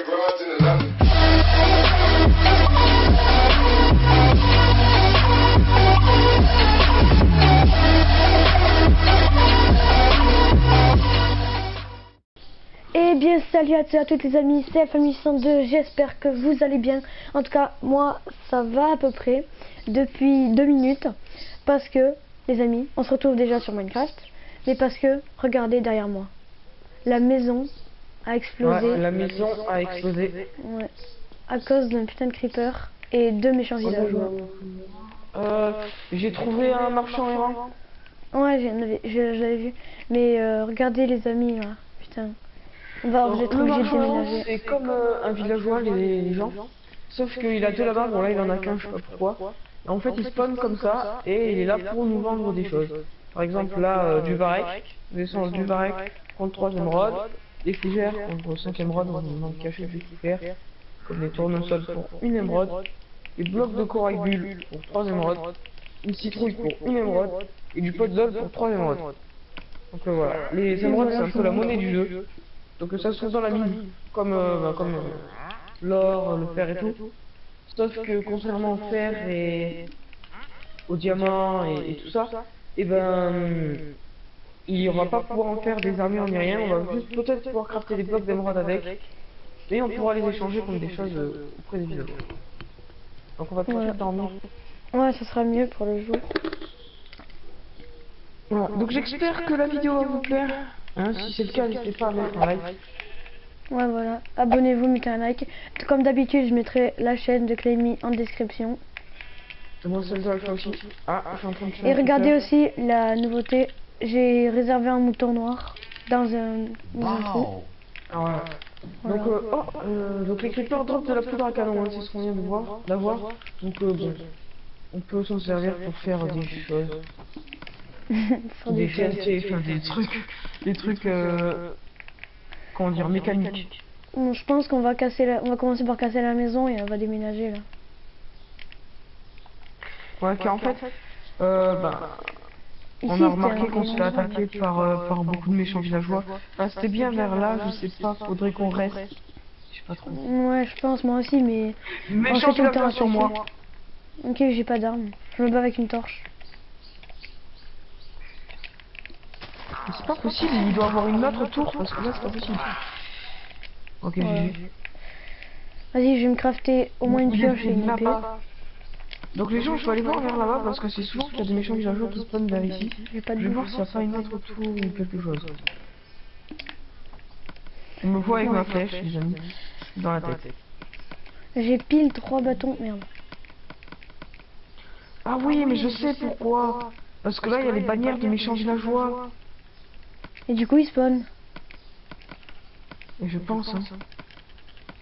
broads in Atlanta. Eh bien salut à toutes les amis, c'est Famille102, j'espère que vous allez bien. En tout cas moi ça va à peu près depuis 2 minutes. Parce que les amis, on se retrouve déjà sur Minecraft. Mais parce que, regardez derrière moi, la maison a explosé. Ouais, la maison a explosé. Ouais, à cause d'un putain de creeper et 2 méchants villageois. J'ai trouvé un marchand errant. Ouais, je l'avais vu. Mais regardez les amis là, putain. On va être Le obligé de marchand errant, déménager. c'est comme un villageois, les gens. Sauf qu'il a deux là-bas, bon là il en a qu'un, je sais pas pourquoi. En fait, il spawn comme ça et il est là pour nous vendre des choses. Par exemple, là, du varech, descend du varech contre 3 émeraudes, des fougères contre 5 émeraudes, on nous demande de cacher des fougères, comme des tournesols pour 1 émeraude, des blocs de corail bulle pour 3 émeraudes, une citrouille pour 1 émeraude et du pot de lol pour 3 émeraudes. Donc voilà, les émeraudes c'est un peu la monnaie du jeu. Donc ça se trouve dans la mine, comme, l'or, le fer et tout. Sauf que contrairement au fer et au diamant et tout ça, et ben il y aura pas pouvoir en faire des armures ni rien. On va juste peut-être pouvoir crafter des blocs d'émeraude avec, mais on pourra les échanger contre des choses auprès des villageois. Donc on va tout de suite dormir. Ouais, ça sera mieux pour le jour. Voilà. Donc j'espère que la vidéo va vous plaire. Hein, si c'est le cas, n'hésitez pas à mettre un like. Ouais, voilà. Abonnez-vous, mettez un like. Comme d'habitude, je mettrai la chaîne de Claymy en description. Et moi, celle de Alpha aussi. Ah, je suis en train de faire Et un regardez Twitter. aussi la nouveauté. J'ai réservé un mouton noir dans un trou. Ah ouais. Voilà. Donc les creepers drop de la poudre à canon, hein, c'est ce qu'on vient de voir, d'avoir. Donc bon, on peut s'en servir pour faire des choses. Sur Des des choses. TNT, enfin des trucs, comment dire, mécaniques. Bon, je pense qu'on va on va commencer par casser la maison et on va déménager là. Ouais, car en fait, Ici, on a c'était remarqué un qu'on se fait déménagement. attaquer par beaucoup de méchants villageois. Enfin, c'était bien vers là, je sais pas, faudrait qu'on reste. Je sais pas trop. Ouais, je pense moi aussi, mais Méchants tout le temps villageois sur attaqué. moi. Ok, j'ai pas d'arme. Je me bats avec une torche. Mais c'est pas possible, il doit avoir une autre tour parce que là c'est pas possible. Ok, Ouais. GG. Vas-y, je vais me crafter au moins une Il est pioche et une épée. là-bas. Donc les gens, je vais aller voir vers là-bas parce que c'est souvent qu'il y a des méchants villageois qui spawnent vers ici. J'ai pas de Je vais voir bouffe. s'il n'y a pas une autre tour ou quelque chose. On me voit avec ma flèche, les amis, dans la tête. J'ai pile 3 bâtons. Merde. Ah oui, mais je sais pourquoi. Parce que là, il y a les bannières de méchants villageois. Et du coup, ils spawnent. Et je pense, hein,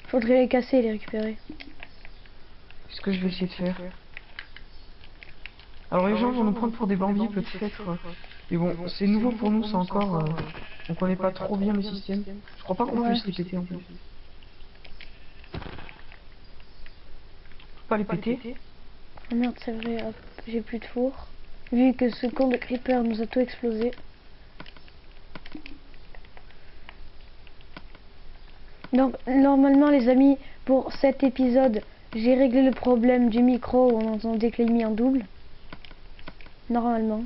Faudrait les casser et les récupérer. c'est ce que je vais essayer de faire. Alors les gens vont nous prendre pour des bambis peut-être. Mais bon, c'est nouveau pour nous, c'est encore... on connaît pas trop bien le système. Je crois pas qu'on puisse les péter en plus. Faut pas les péter. Oh merde, c'est vrai, hop, j'ai plus de four. Vu que ce con de creeper nous a tout explosé. Donc, normalement, les amis, pour cet épisode, j'ai réglé le problème du micro où on entendait Claymy en double. Normalement.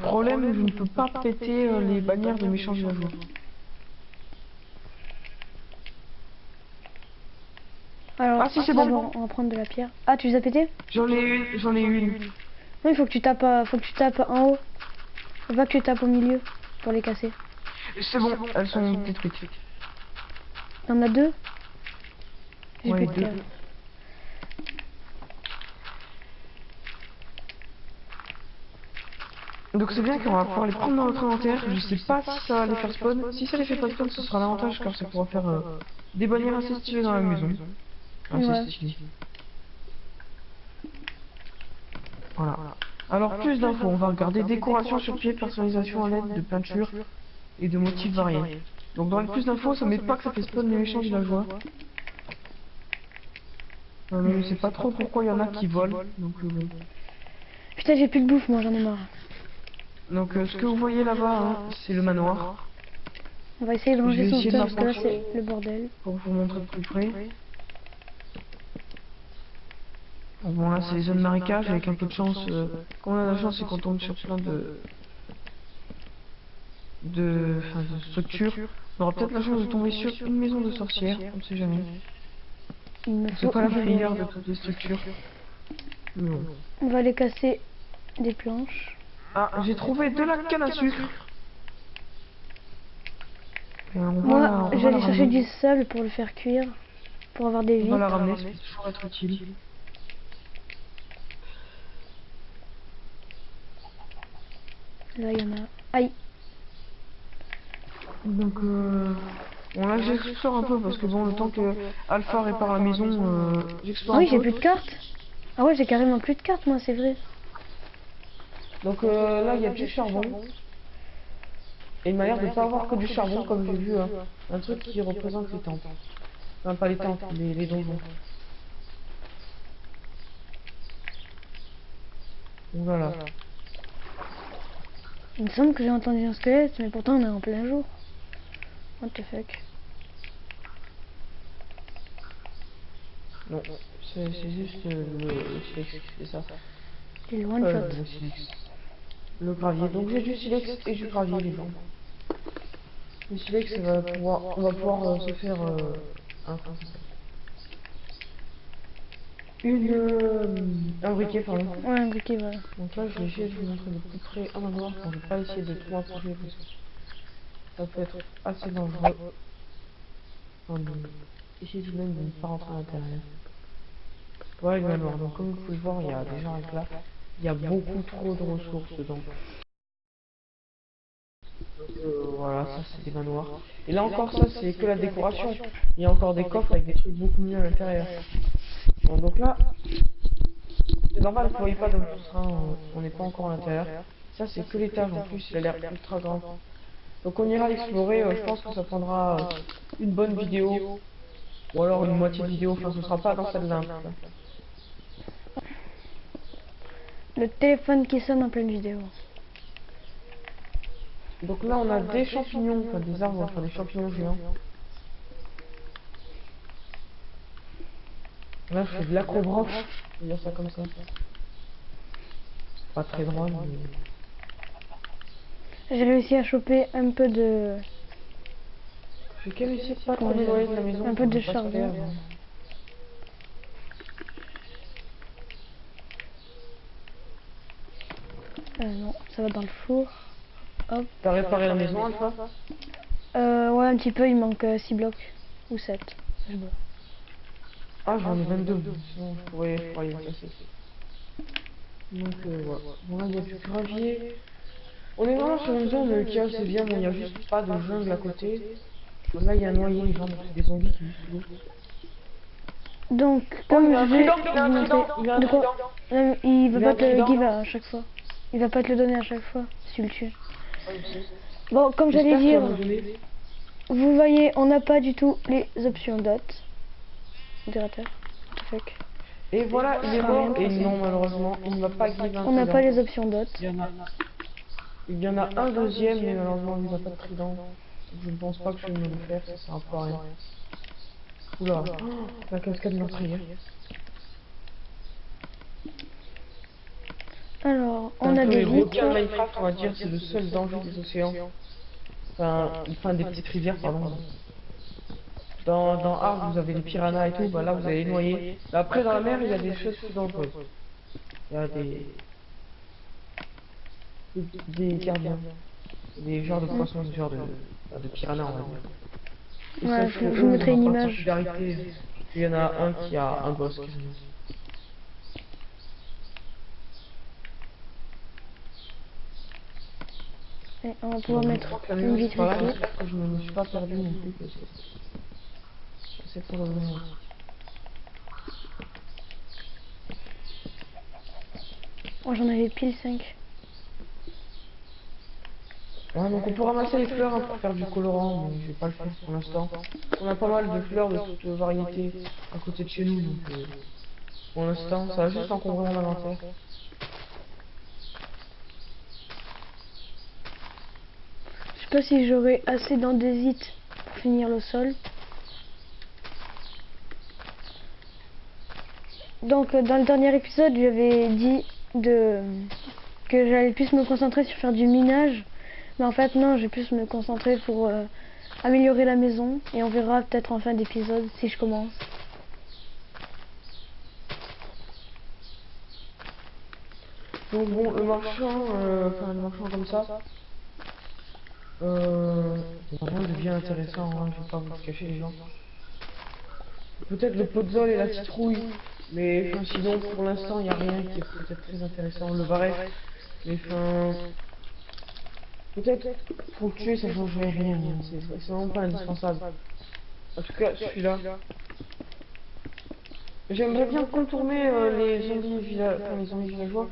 Problème, je ne peux pas péter les bannières de méchants villageois. Alors, Ah si, c'est bon. d'abord, on va prendre de la pierre. Ah, tu les as pété? J'en ai une, j'en ai une. Non, il faut que tu tapes, faut que tu tapes en haut. Faut pas que tu tapes au milieu pour les casser. C'est bon, elles sont détruites. Il y en a 2. J'ai Ouais, plus de 2. pierre. Donc c'est bien qu'on va pouvoir les prendre dans notre inventaire. Je sais pas si ça va les faire spawn. Si ça les fait pas spawn, ce sera un avantage car ça pourra faire des bannières assez stylées dans la maison. Assez Ouais. stylées. Voilà. Alors plus d'infos, on va regarder décoration sur pied, personnalisation à l'aide de peinture et de motifs variés. Donc dans les plus d'infos, ça met pas que ça fait spawn les méchants villageois. Je sais pas trop pourquoi il y en a qui volent. Donc, Putain, j'ai plus de bouffe, moi, j'en ai marre. ce que vous voyez là-bas, hein, c'est le manoir. On va essayer de Je vais ranger son essayer de stock parce que là m'approcher. c'est le bordel. Pour vous montrer de plus près. Bon là c'est les zones marécages avec un peu de chance. Quand on a de la chance c'est qu'on tombe sur plein de structures. On aura peut-être la chance de tomber sur une maison de sorcières, on ne sait jamais. Il me C'est faut pas la du meilleure bois. de toutes les structures. Mais bon. On va aller casser des planches. Ah, j'ai trouvé de la canne à sucre. Moi, je vais aller chercher du sable pour le faire cuire, pour avoir des On va la vitres. ramener, ça peut toujours être utile. Là, il y en a. Aïe, Donc, bon là j'explore un peu parce que bon, le temps que Alpha répare la maison, j'explore ah un oui, j'ai peu. plus de cartes. Ah ouais, j'ai carrément plus de cartes, moi, c'est vrai. Donc là il y a du charbon. Et il m'a l'air de pas avoir que du charbon comme j'ai vu un truc qui représente les temples. Enfin pas les temples, les donjons. Donc, voilà. Il me semble que j'ai entendu un squelette, mais pourtant on est en plein jour. What the fuck. Non, c'est juste le silex qui fait ça. Il est one shot. Le silex. Le gravier. Donc j'ai du silex et du gravier les gens. Le silex on va pouvoir se faire un briquet pardon. Ouais, un briquet, voilà. Donc là je vais essayer de vous montrer de plus près un manoir. Bon, je vais pas essayer de trop m'approcher parce que ça peut être assez dangereux. Enfin, essayez tout de même de ne pas rentrer à l'intérieur. Voilà le manoir. Donc comme vous pouvez le voir, il y a des gens avec là. Il y a beaucoup trop de ressources dedans. Voilà, ça c'est des manoirs. Et là encore, ça c'est que la décoration. Il y a encore des coffres avec des trucs beaucoup mieux à l'intérieur. Bon, donc là, c'est normal, vous voyez pas de monstre, hein, on n'est pas encore à l'intérieur. Ça c'est que l'étage en plus, il a l'air ultra grand. Donc on ira l'explorer, je pense que ça prendra une bonne vidéo. Ou alors une moitié de vidéo, enfin ce sera pas dans celle-là. Le téléphone qui sonne en pleine vidéo. Donc là on a des champignons, enfin des arbres, enfin des champignons géants. Là je fais de l'acrobranche, je vais dire ça comme ça. C'est pas très drôle, mais... J'ai réussi à choper un peu de... J'ai qu'à essayer de pas trop m'éloigner de la maison. Un peu de pas se charbon. perdre. Non, ça va dans le four. Hop. T'as réparé la maison, Alpha? Ouais, un petit peu, il manque 6 blocs. Ou 7. Ah, j'en ai 22. Sinon, je pourrais les casser. Donc, voilà. Bon, là, il y a du gravier. On est vraiment sur une zone qui est assez bien. Bon, il n'y a juste pas de jungle à côté. Là, il y a un noyer, les gens, donc c'est des zombies qui vivent sous l'eau. Donc, comme je vais il a un trident, il a un de quoi il va Il a pas te un le trident. give à chaque fois. Il va pas te le donner à chaque fois si tu le tues. Bon, comme j'allais J'espère qu'il dire, va me donner. vous voyez, on n'a pas du tout les options dot. Modérateur. What the fuck. Et voilà, il est mort. Et non, malheureusement, il ne m'a pas give un On n'a trident. pas les options dot. Il y en a un deuxième, mais malheureusement, il n'a pas de trident. Je ne pense pas que je vais me le faire, ça sert un peu à rien. Oula, la cascade meurtrière. Alors, C'est on un a peu des les requins de vitres. Minecraft, on va dire, c'est le seul danger des océans. Enfin des petites rivières, pardon. Dans Ark, vous avez les piranhas et tout, bah là vous avez les noyés. Mais après, dans la mer, il y a des choses plus dangereuses. Il y a des gardiens. Des genres de poissons, des genres de piranhas, on va dire. Et Ouais, sauf je que vous eux, mettrai ils une ont pas de image. particularité. Il y en a un qui a un boss quasiment. Et on va pouvoir mettre La une maison, c'est vitre pas là, ici. j'espère que je ne me suis pas perdu non plus. Parce que c'est pour le moment. Moi j'en avais pile 5. Ouais, donc on peut ramasser les fleurs hein, pour faire du colorant, mais je vais pas le faire pour l'instant. On a pas mal de fleurs de toutes variétés à côté de chez nous, donc pour l'instant, ça va juste encombrer mon inventaire. sais pas si j'aurai assez d'andésite pour finir le sol. Donc dans le dernier épisode, j'avais dit que j'allais plus me concentrer sur faire du minage. Mais en fait non, je vais plus me concentrer pour améliorer la maison. Et on verra peut-être en fin d'épisode si je commence. Donc bon, le marchand, enfin le marchand comme ça, vraiment il devient intéressant, hein, je vais pas vous le cacher les gens. Peut-être le podzol et la citrouille, mais enfin, sinon pour l'instant il n'y a rien qui est peut-être très intéressant. Le varech, mais enfin, peut-être pour le tuer ça changerait rien, hein, c'est vraiment pas indispensable. En tout cas celui-là. J'aimerais bien contourner les zombies enfin, les zombies villageois.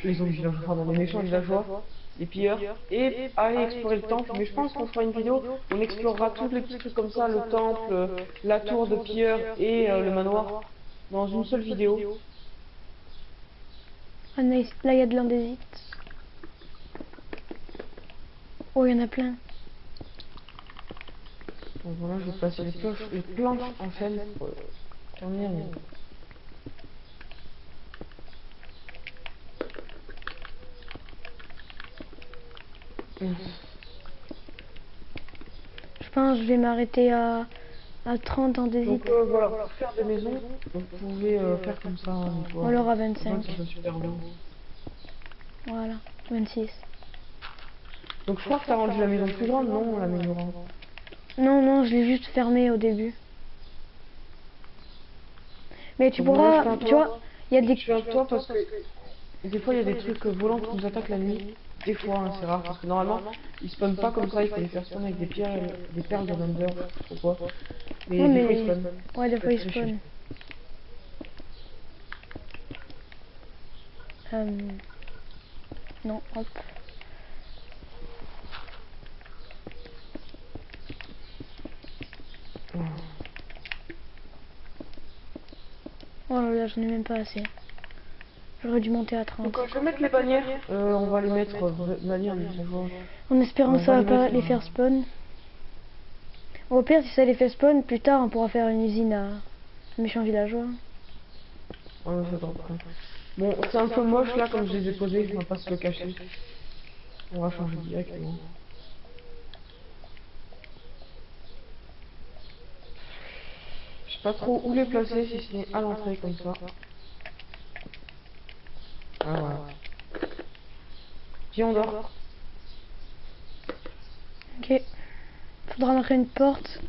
Les zombies villageois, pardon, les méchants villageois, les pilleurs, et aller explorer le temple. Mais je pense qu'on fera une vidéo où on explorera tous les petits trucs comme ça, le temple, la tour de pilleurs et le manoir, dans une seule vidéo. Ah nice, là il y a de l'andésite. Oh, il y en a plein. Donc voilà, je vais passer les planches en chaîne pour terminer. Je pense que je vais m'arrêter à 30 andésite. Donc voilà, pour faire des maisons, vous pouvez faire comme ça. Ou alors à 25. Ça super bien. Voilà, 26. Donc je crois que t'as rendu la maison plus grande, non, la maison. Non, non, je l'ai juste fermé au début. Mais tu Donc, pourras, moi, je tu vois, il y a des... Je fais un toit parce que des fois il y a des trucs volants qui nous attaquent la nuit. Des fois, hein, c'est rare parce que normalement ils spawnent pas comme ça, il faut les faire spawn avec des pierres, des perles de Number, je sais pas quoi. Mais Ouais, des mais... fois ils spawnent. Ouais, des fois ils Très spawnent. Non, hop. Oh là là, j'en ai même pas assez. J'aurais dû monter à 30. Donc je vais mettre les bannières, on va les mettre bannières villageois. En espérant On que ça va va les pas mettre, les faire spawn. Au pire, si ça les fait spawn, plus tard on pourra faire une usine à méchants villageois. Ouais, c'est pas grave. Bon, c'est un peu moche là comme je les ai posés, on va pas se le cacher. On va changer directement. Je sais pas trop où les placer si ce n'est à l'entrée comme ça. Ah voilà. Viens on dort. Ok. Faudra mettre une porte.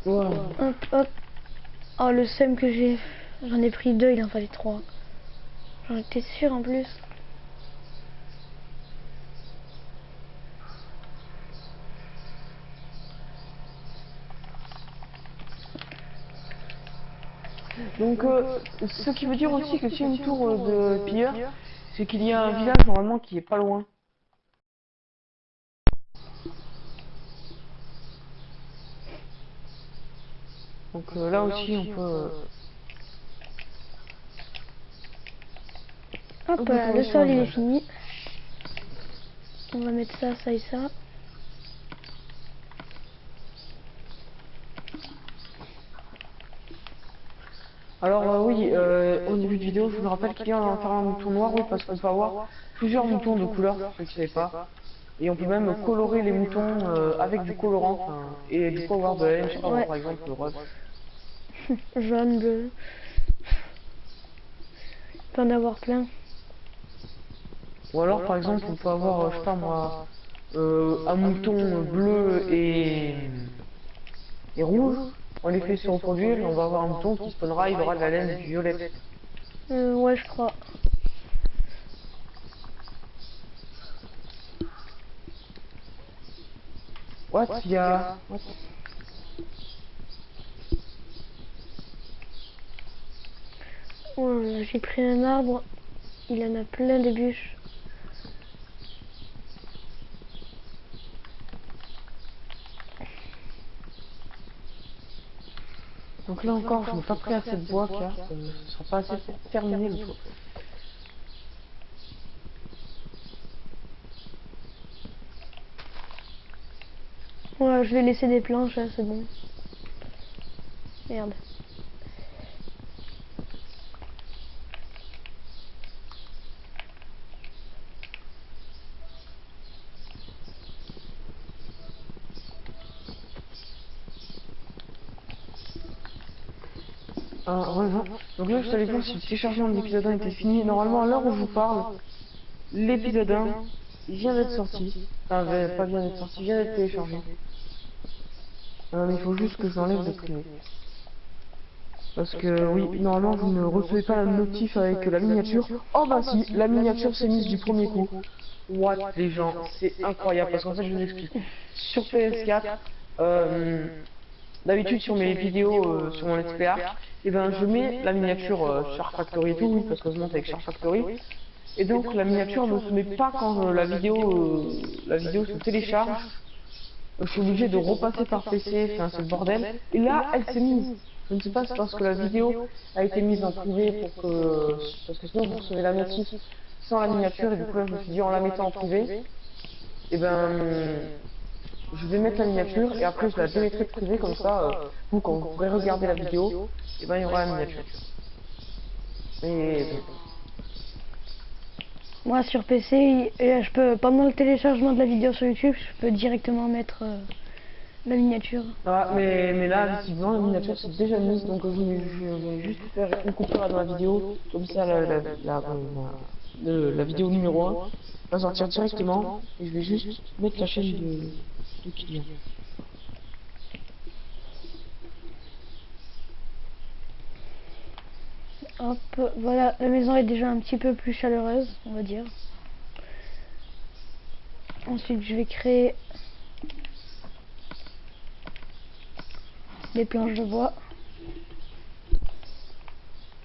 Voilà. Hop, hop. Oh, le seum que j'ai. J'en ai pris 2, il en fallait 3. J'en étais sûre en plus. Donc, ce qui veut dire aussi que si une tour de pilleurs, c'est qu'il y a un village normalement qui est pas loin. Donc là aussi on peut... Hop, le sol il est fini. On va mettre ça, ça et ça. Alors oui, au début de vidéo, je vous le rappelle qu'il y a un faire un mouton noir, oui, parce qu'on peut avoir plusieurs moutons de couleurs, pour ceux qui ne savaient pas. Et on peut même colorer les moutons avec du colorant, et du coup avoir de la laine, je sais pas, moi, par exemple, le rose. Jaune, bleu. Il peut en avoir plein. Ou alors, par exemple, on peut avoir, je sais pas moi, un mouton bleu et rouge. On les fait se reproduire et on va avoir un mouton qui spawnera, il aura de la laine violette. Ouais, je crois. What? Il y a... What? Oh, j'ai pris un arbre. Il en a plein de bûches. Donc là encore, je n'ai pas pris assez de bois car ce ne sera pas assez pour terminer le toit. Ouais, je vais laisser des planches, là, c'est bon. Merde. Voilà. Donc là, je suis allé voir si le téléchargement de l'épisode 1 était fini. Normalement, à l'heure où je vous parle, l'épisode 1 il vient d'être sorti. Enfin, pas vient d'être sorti, vient d'être téléchargé. Mais il faut juste que j'enlève le privé. Parce que oui, normalement vous ne recevez pas la notif avec la miniature. Oh bah si, la miniature s'est mise du premier coup. What les gens, c'est incroyable parce qu'en fait je vous explique. Sur PS4, d'habitude sur mes vidéos sur mon Let's Play Arc, et ben je mets la miniature Shark Factory et tout, oui, parce que je monte avec Shark Factory. Et donc la miniature ne se met pas quand la vidéo se télécharge. Je suis obligé de repasser par PC, enfin c'est le bordel. Et là, elle s'est mise. Je ne sais pas, c'est parce que la vidéo a été mise en privé pour que... Parce que sinon vous recevez la notif sans la miniature et du coup là je me suis dit en la mettant en privé, et ben je vais mettre la miniature et après je la démettrai de privé comme ça, vous quand vous pourrez regarder la vidéo, et ben il y aura la miniature. Mais bon. Moi sur PC, je peux, pendant le téléchargement de la vidéo sur YouTube, je peux directement mettre la miniature. Ah, mais là, visiblement, la miniature c'est déjà mise, donc je vais juste faire une coupure dans la vidéo, comme ça la vidéo numéro 1 va sortir directement, et je vais juste mettre la chaîne de Kylian. Hop, voilà, la maison est déjà un petit peu plus chaleureuse, on va dire. Ensuite, je vais créer des planches de bois.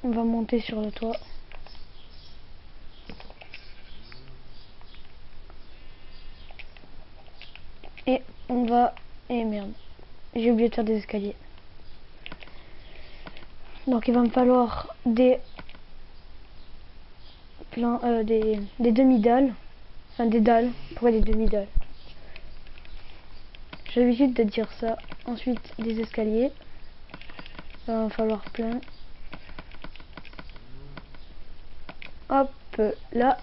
On va monter sur le toit. Et on va... Et merde, j'ai oublié de faire des escaliers. Donc il va me falloir des demi-dalles. Enfin des dalles. Pourquoi des demi-dalles? J'ai l'habitude de dire ça. Ensuite des escaliers. Il va me falloir plein. Hop là.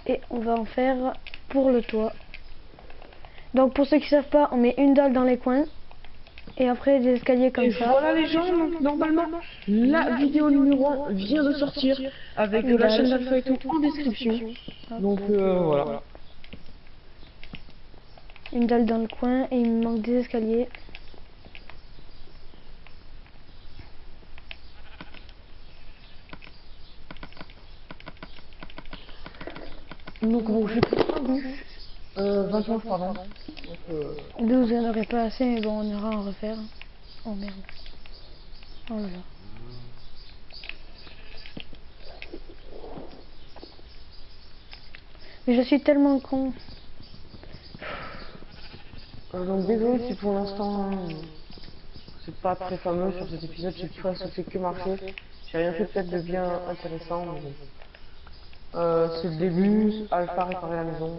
Et on va en faire pour le toit. Donc pour ceux qui savent pas, on met une dalle dans les coins. Et après des escaliers comme ça. Voilà les gens, donc normalement la vidéo numéro 1 vient de sortir avec la chaîne d'Alpha et tout en description. Donc voilà. Une dalle dans le coin et il me manque des escaliers. Donc bon, j'ai pris 20 planches pardon. Donc, 12, il n'y en aurait pas assez, mais bon, on ira en refaire. Oh merde. Oh là là. Mais je suis tellement con. donc désolé si pour l'instant c'est pas très fameux sur cet épisode, j'ai presque fait que marcher. J'ai rien fait peut-être de bien intéressant. Mais bon. C'est le début, Alpha réparer la maison.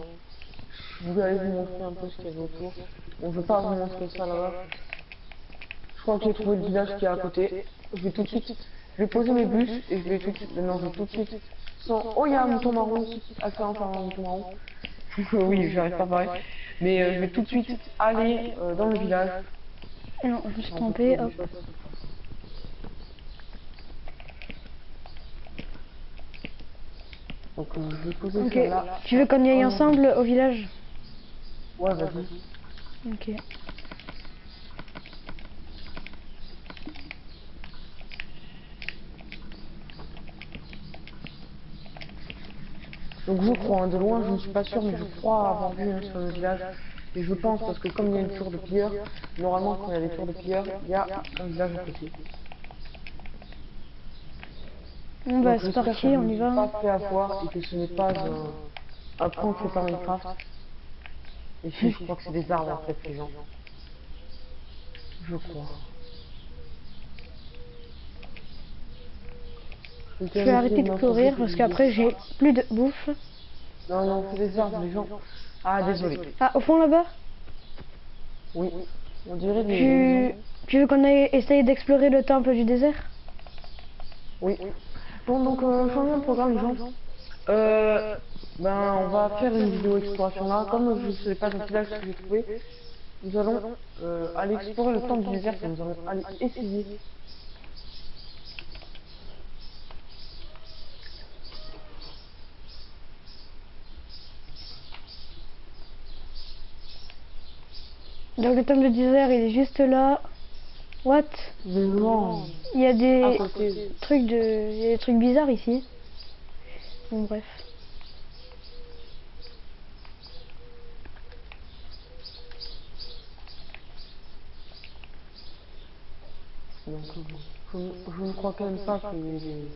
Je voulais aller vous montrer un peu ce qu'il y avait autour. Bon, je vais pas vous montrer ça là-bas. Je crois que j'ai trouvé le village qui est à côté. Je vais tout de suite, je vais poser mes bus et je vais tout de suite, non, je vais tout de suite. Oh, il y a un mouton marron aussi. Alpha, enfin un mouton marron. Oui, j'arrive pas à parler. Mais je vais tout de suite aller dans le village. Non, je me suis trompée, hop. Donc je vais poser Ok, ça là. tu veux qu'on y aille ensemble au village? Ouais, vas-y. Ok. Donc je crois, hein, de loin je ne suis pas sûr, mais je crois avoir vu un sur le village. Et je pense, parce que comme il y a une tour de pilleurs, normalement quand il y a des tours de pilleurs, il y a un village à côté. Bon bah c'est parti, on y va. Pas fait avoir et que ce n'est pas un prank fait par Minecraft. Et si, je crois que c'est des arbres en fait, les gens. Je crois. Je vais arrêter de courir parce qu'après j'ai plus de bouffe. Non, non, c'est des arbres, les gens. Ah, désolé. Ah, au fond là-bas? Oui. On dirait des Tu, tu veux qu'on aille essayer d'explorer le temple du désert? Oui. Bon, donc, changeons de programme, les gens. Ben, on va faire une vidéo exploration là. Comme je ne sais pas dans village que j'ai trouvé, nous allons aller explorer le temple du désert et nous allons aller essayer. Donc le temple du désert, il est juste là. What? Mais non, Il y a à des côté. trucs il y a des trucs bizarres ici. Bon bref. Donc, je ne crois quand même pas qu'il y ait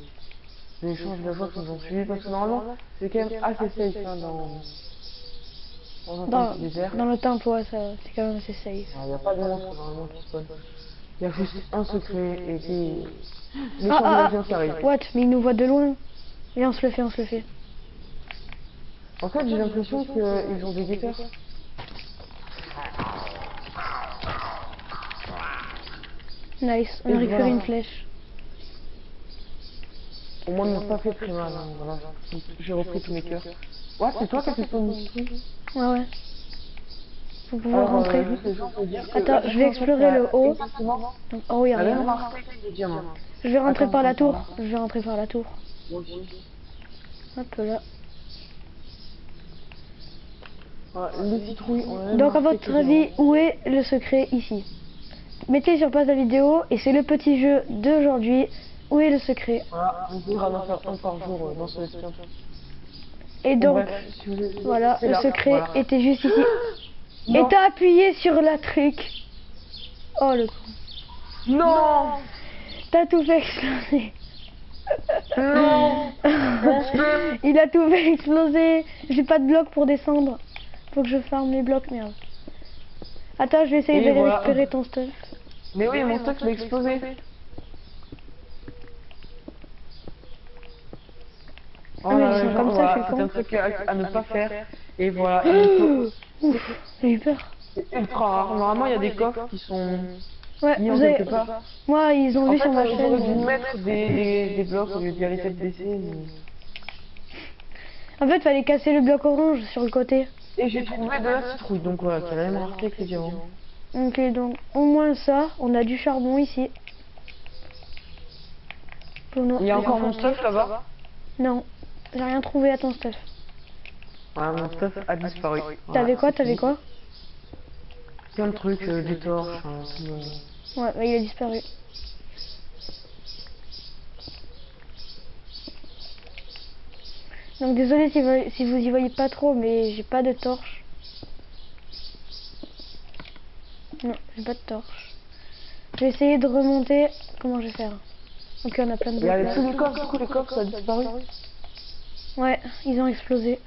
des échanges villageois qui nous ont suivis parce que normalement, c'est quand même assez safe hein, dans un temple du désert. Dans le temple, ouais, ça, c'est quand même assez safe. Il n'y a pas de monstres normalement qui spawnent. Il y a juste un secret et des Ah, méchants ah, villageois qui ah, arrivent. what? Mais il nous voit de loin. Viens, on se le fait, on se le fait. En fait, j'ai l'impression qu'ils ont des guetteurs. Nice, on Et a récupéré voilà. une flèche. Au moins, ils m'ont pas fait très mal. Hein, voilà. J'ai repris tous mes cœurs. Ouais, c'est toi qui as fait ton ici. Ouais, ouais. Faut pouvoir Alors, rentrer. juste les gens peuvent dire que Attends, je vais explorer le haut. exactement Donc, en haut, il y a la même rien. rareté de diamants. Je vais rentrer Attends, par la attends, tour. Je vais rentrer par la tour. Moi aussi. Hop là. Ouais, les citrouilles, on a la même Donc, à rareté votre que les avis, diamants. où est le secret ici? Mettez sur pause la vidéo et c'est le petit jeu d'aujourd'hui. Où est le secret? Voilà, on pourra en faire un par jour dans ce let's play. Et Bon, donc, bref, si vous voulez, voilà, c'est le là, secret voilà. était juste ici. Non. Et t'as appuyé sur la truc. Oh le con. Non. T'as tout fait exploser. Non. Il a tout fait exploser. J'ai pas de bloc pour descendre. Faut que je farme les blocs, merde. Attends, je vais essayer Et d'aller voilà. récupérer ton stuff. Mais oui, mon stock va exploser. Oh Ah, mais là ils là, sont comme ça, voilà, je suis c'est con. un truc à ne pas faire. Et voilà, il faut- Ouf, j'ai eu peur. c'est ultra rare. Normalement, il y a des coffres qui sont Ouais, mis en vous avez... quelque part. Moi, ils ont En vu fait, sur ma j'aurais dû chaîne. mettre des blocs au lieu d'y aller tête baissée. Mais... En fait, fallait casser le bloc orange sur le côté. Et j'ai trouvé de la citrouille, donc voilà, qui a la même rareté que les diamants. Ok, donc au moins ça, on a du charbon ici. Pour nous- Il y a encore mon stuff là-bas. Non, j'ai rien trouvé à ton stuff. Ah, mon stuff a disparu. T'avais quoi? T'avais quoi? Plein de trucs, des torches. Ouais, bah, il a disparu. Donc désolé si vous y voyez pas trop, mais j'ai pas de torche. Non, j'ai pas de torche. Je vais essayer de remonter. Comment je vais faire? Ok, on a plein de Il y blocs a tous là. les coffres, du coup les coffres ça a disparu. Ouais, ils ont explosé.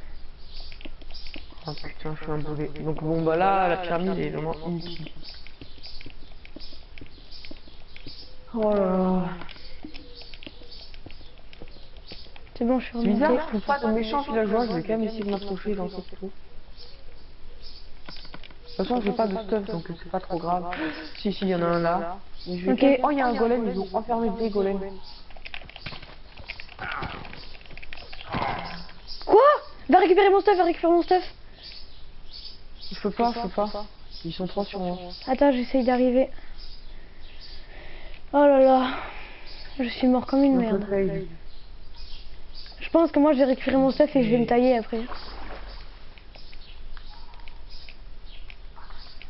Oh putain, je suis un boulet. Donc bon bah là, la pyramide est vraiment inutile. Oh là là. C'est bon, je suis C'est bizarre, remontée. je trouve pas de méchants villageois, je vais quand même essayer de m'approcher dans cette trou. De toute façon, j'ai pas de stuff donc c'est pas trop grave. Si, il y en a un là. Mais je vais Ok. quand même- Oh, il y a un golem, ils ont enfermé des golems. Quoi? Va récupérer mon stuff, va récupérer mon stuff. Je peux pas. Ils sont trop sur moi. Attends, j'essaye d'arriver. Oh là là. Je suis mort comme une Donc, merde. le fail. Je pense que moi je vais récupérer mon stuff et je vais me tailler après.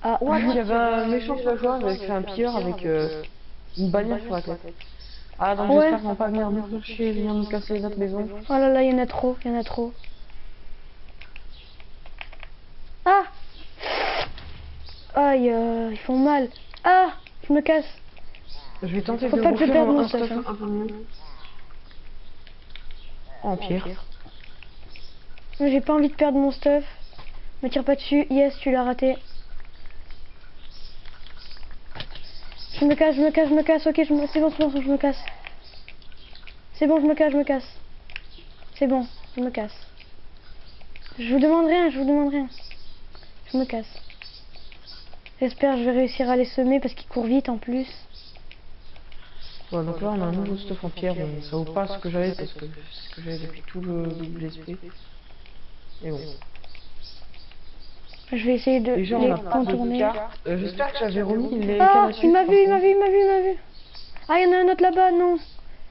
Ah, Ouais, il y avait un méchant villageois avec fait un pilleur avec une bannière sur la tête. Ah, donc Ouais. j'espère qu'ils vont pas venir nous chercher, venir nous casser notre maison. Oh là là, il y en a trop, il y en a trop. Ah! Aïe, ils font mal. Ah! Je me casse. Je vais tenter Faut de pas que je refaire perde mon un stuff, stuff hein. un peu mieux. En pire. J'ai pas envie de perdre mon stuff. Me tire pas dessus. Yes, tu l'as raté. Je me casse. Ok, c'est bon, je me casse. C'est bon, je me casse. C'est bon, je me casse. Je vous demande rien. Je me casse. J'espère que je vais réussir à les semer parce qu'ils courent vite en plus. Ouais, donc là on a un nouveau stuff en pierre, mais ça vaut pas ce que j'avais parce que c'est ce que j'avais depuis tout le l'esprit. Et bon. Je vais essayer de Déjà on les a pas de contourner. carte. J'espère que j'avais remis les Ah, cannes à il sucre, m'a par vu, il m'a contre. vu, il m'a vu, il m'a vu. Ah, il y en a un autre là-bas, non.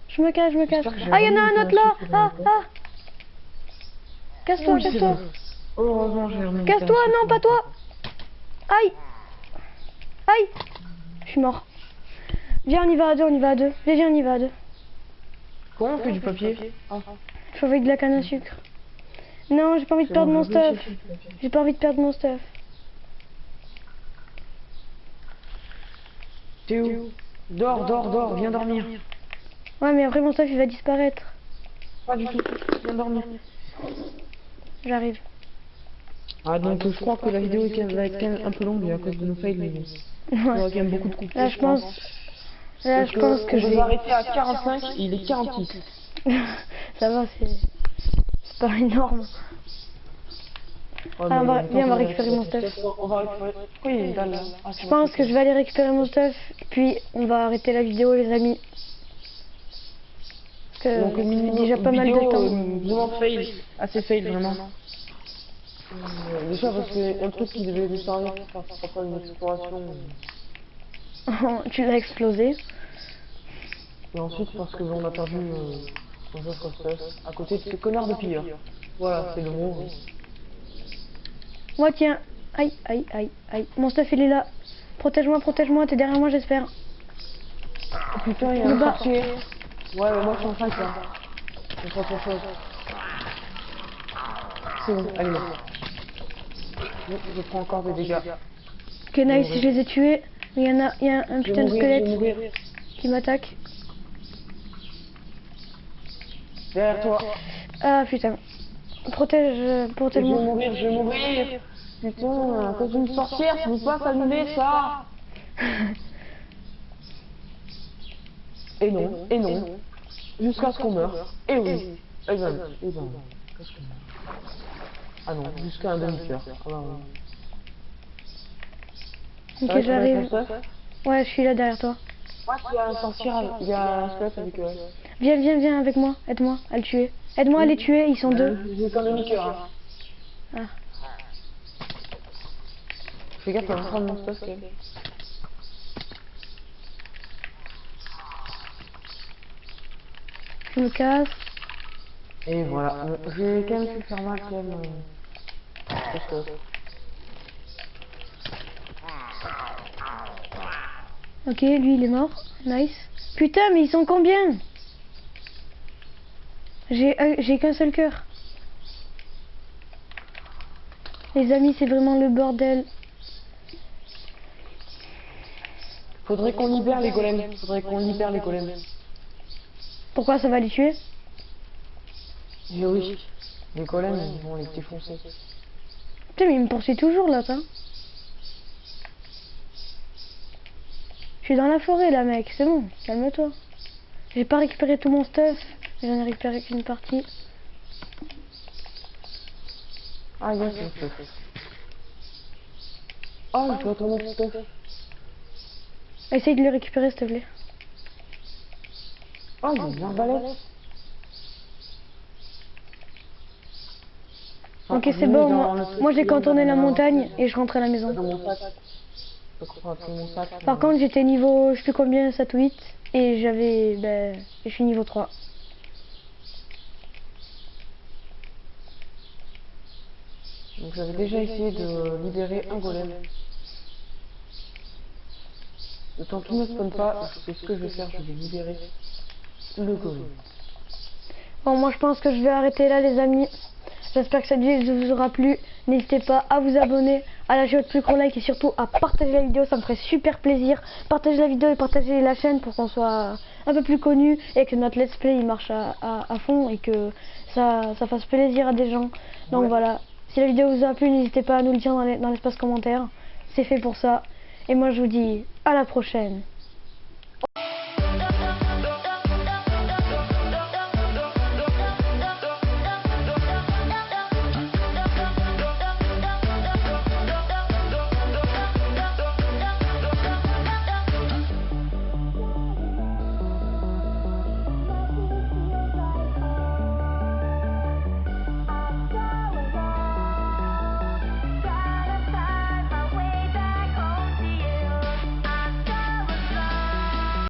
Je me cache, je me cache. J'espère que j'ai Ah, il y en a remis un les autre là. cannes à sucre dans Ah, le ah. Casse-toi, Oui, c'est casse-toi. bon. Heureusement j'ai remis les Casse-toi, cannes à sucre non, pas dans le toi. Aïe. Aïe. Je suis mort. Viens, on y va à deux, on y va à deux. Viens, on y va à deux. Comment on fait du papier? Ah, Il faut avec de la canne à sucre. Non, j'ai pas envie de c'est perdre bon, mon j'ai réussi stuff. à faire du papier. J'ai pas envie de perdre mon stuff. T'es où? Dors, dors, dors, viens dormir. Ouais, mais après mon stuff il va disparaître. Pas du tout, viens dormir. J'arrive. Ah donc je crois que la vidéo va être quand même un peu longue à cause de nos fails, mais bon. Il y Ouais. aura quand même beaucoup de coupures. Là, je pense. Là, je pense que on je va vais. arrêter à 45 et il est 46. Ça va, c'est pas énorme. Ouais, Ah, mais en même temps, viens, on va ça récupérer mon stuff. On va récupérer. Pourquoi il y a une dalle là? Ah, Je pense que je vais aller récupérer mon stuff, puis on va arrêter la vidéo, les amis. Parce que Donc, ça fait déjà pas mal de temps. Vraiment fail, assez fail vraiment. Déjà parce que un truc qui devait nous servir pour faire ce qu'on appelle une exploration. Tu l'as explosé. Et ensuite parce que on a perdu nos autres stuff à côté de ce connard de pilleur. Voilà, c'est le mot. Moi, tiens. Aïe, aïe, aïe, aïe. Mon stuff, il est là. Protège-moi, t'es derrière moi, j'espère. Oh, putain, il y a un sorcier. Ouais, mais moi je suis en train de faire. Je fais autre chose. C'est bon, allez, là. Je prends encore des dégâts. Ok, nice, je les ai tués. Mais il y a un putain de Je vais squelette mourir. qui m'attaque. Derrière toi. Ah putain. Je vais Protège-moi. mourir, je vais mourir. Putain, à cause d'une sorcière, tu peux pas s'allumer ça. Et non. Jusqu'à ce qu'on meure. Et oui. Et ben, jusqu'à ce qu'on meure. Ah non, jusqu'à un demi-cœur. Ah bah, Ok, ouais, j'arrive. Ouais, je suis là derrière toi. ouais, il y a un sorcier, il y a un squelette avec Viens avec moi. Aide-moi à le tuer. Aide-moi à les tuer, ils sont deux. J'ai qu'un demi-cœur. Hein. Ah. Fais gaffe, on va prendre mon stuff quand même. Je me casse. Et voilà, j'ai quand même pu faire mal quand même. Ok, lui il est mort. Nice. Putain, mais ils sont combien? J'ai qu'un seul cœur. Les amis, c'est vraiment le bordel. Faudrait qu'on libère les golems. Pourquoi ça va les tuer? Eh oui, les golems ils vont les défoncer. Putain, mais il me poursuit toujours là, ça. Je suis dans la forêt là, mec. C'est bon, calme-toi. J'ai pas récupéré tout mon stuff. J'en ai récupéré qu'une partie. Ah yes, mon stuff. Oh, je dois tourner mon stuff. Essaye de le récupérer, s'il te plaît. Oh, il y a une arbalète. Ok, c'est bon. Moi j'ai contourné la montagne et je rentre à la maison. Dans mon sac. Mon sac. Par contre, j'étais niveau, je sais plus combien, 7 ou 8. Et je suis niveau 3. Donc j'avais déjà essayé de libérer un golem. Le temps qu'il ne spawn pas, c'est ce que je vais faire, je vais libérer le golem. Bon, moi je pense que je vais arrêter là, les amis. J'espère que cette vidéo vous aura plu. N'hésitez pas à vous abonner, à lâcher votre plus gros like et surtout à partager la vidéo, ça me ferait super plaisir. Partagez la vidéo et partagez la chaîne pour qu'on soit un peu plus connu et que notre let's play il marche à fond et que ça fasse plaisir à des gens. Donc ouais. Voilà, si la vidéo vous a plu, n'hésitez pas à nous le dire dans l'espace commentaire. C'est fait pour ça. Et moi je vous dis à la prochaine.